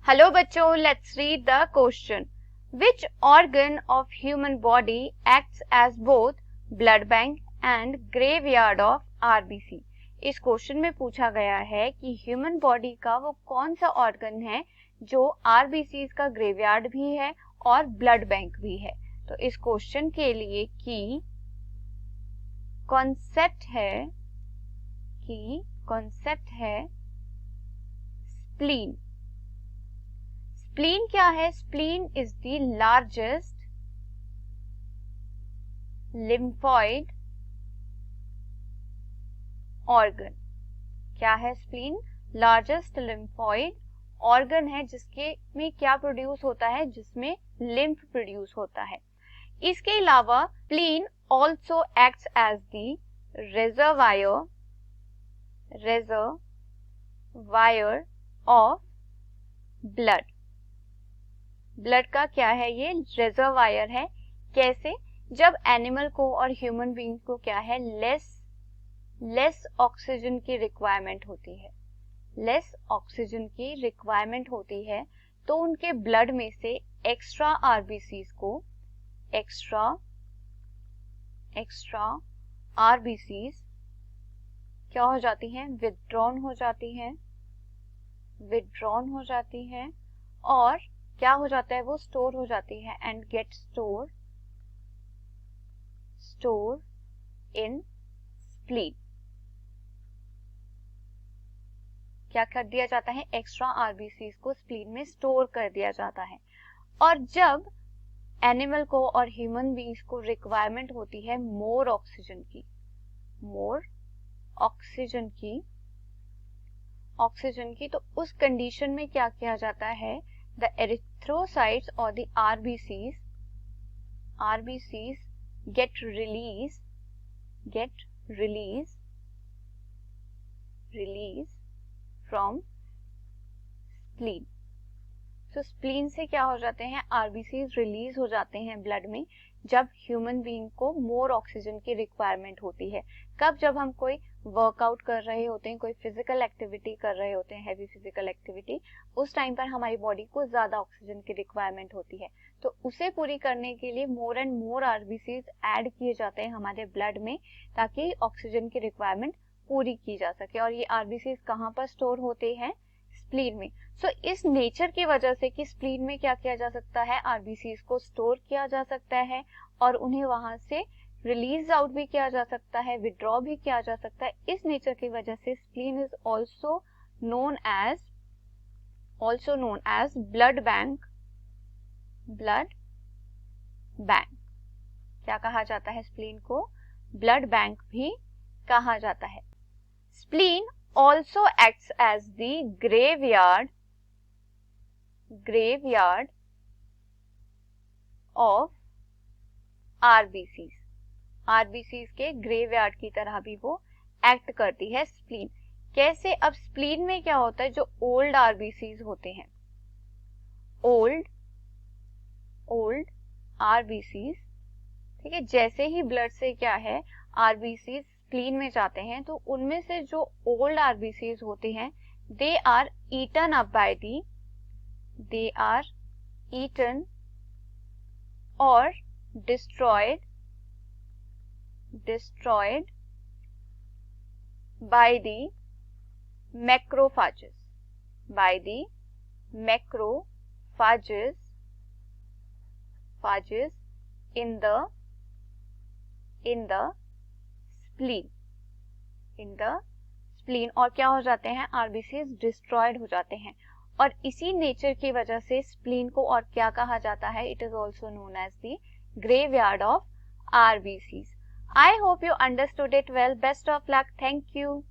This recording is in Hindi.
हेलो बच्चों, let's read the question. Which organ of human body acts as both blood bank and graveyard of RBC. इस क्वेश्चन में पूछा गया है कि ह्यूमन बॉडी का वो कौन सा ऑर्गन है जो आरबीसी का ग्रेवयार्ड भी है और ब्लड बैंक भी है. तो इस क्वेश्चन के लिए की कॉन्सेप्ट है स्प्लीन. स्प्लीन क्या है? Spleen is the largest lymphoid organ. क्या है स्प्लीन? लार्जेस्ट लिम्फॉइड ऑर्गन है जिसके में क्या प्रोड्यूस होता है? जिसमें लिम्फ प्रोड्यूस होता है. इसके अलावा spleen also acts as the reservoir of blood. Blood का क्या है? ये रिजर्वायर है. कैसे? जब एनिमल को और ह्यूमन बीइंग को क्या है, लेस ऑक्सीजन की रिक्वायरमेंट होती है, तो उनके ब्लड में से एक्स्ट्रा आरबीसीज क्या हो जाती हैं? विथड्रॉन हो जाती हैं और क्या हो जाता है? वो स्टोर हो जाती है and get store in spleen. क्या कर दिया जाता है? एक्स्ट्रा आरबीसीज को स्प्लीन में स्टोर कर दिया जाता है. और जब एनिमल को और ह्यूमन बीइंग्स को रिक्वायरमेंट होती है मोर ऑक्सीजन की, तो उस कंडीशन में क्या किया जाता है? The erythrocytes or the RBCs get release from spleen. So spleen से क्या हो जाते हैं? RBCs रिलीज हो जाते हैं ब्लड में जब ह्यूमन बीइंग को मोर ऑक्सीजन की रिक्वायरमेंट होती है. कब? जब हम कोई वर्कआउट कर रहे होते हैं, कोई फिजिकल एक्टिविटी कर रहे होते हैं, हैवी फिजिकल एक्टिविटी, उस टाइम पर हमारी बॉडी को ज्यादा ऑक्सीजन की रिक्वायरमेंट होती है. तो उसे पूरी करने के लिए more and more RBCs add किए जाते हैं हमारे ब्लड में ताकि ऑक्सीजन की रिक्वायरमेंट पूरी की जा सके. और ये आरबीसीज कहाँ पर स्टोर होते हैं? स्प्लीन में. सो इस नेचर की वजह से कि स्प्लीन में क्या किया जा सकता है? आरबीसीज को स्टोर किया जा सकता है और उन्हें वहां से रिलीज आउट भी किया जा सकता है, विड्रॉ भी किया जा सकता है. इस नेचर की वजह से spleen is also known as blood bank. क्या कहा जाता है स्प्लीन को? ब्लड बैंक भी कहा जाता है. Spleen also acts as the graveyard of RBCs के ग्रेवयार्ड की तरह भी वो एक्ट करती है स्प्लीन. कैसे? अब स्प्लीन में क्या होता है? जो ओल्ड आरबीसीज होते हैं, ओल्ड आरबीसीज, ठीक है, जैसे ही ब्लड से क्या है आरबीसीज स्प्लीन में जाते हैं तो उनमें से जो ओल्ड आरबीसीज होते हैं दे आर ईटन और destroyed by the macrophages in the spleen. और क्या हो जाते हैं? आरबीसीज डिस्ट्रॉयड हो जाते हैं. और इसी नेचर की वजह से स्प्लीन को और क्या कहा जाता है? It is also known as the graveyard of RBCs. I hope you understood it well. Best of luck. Thank you.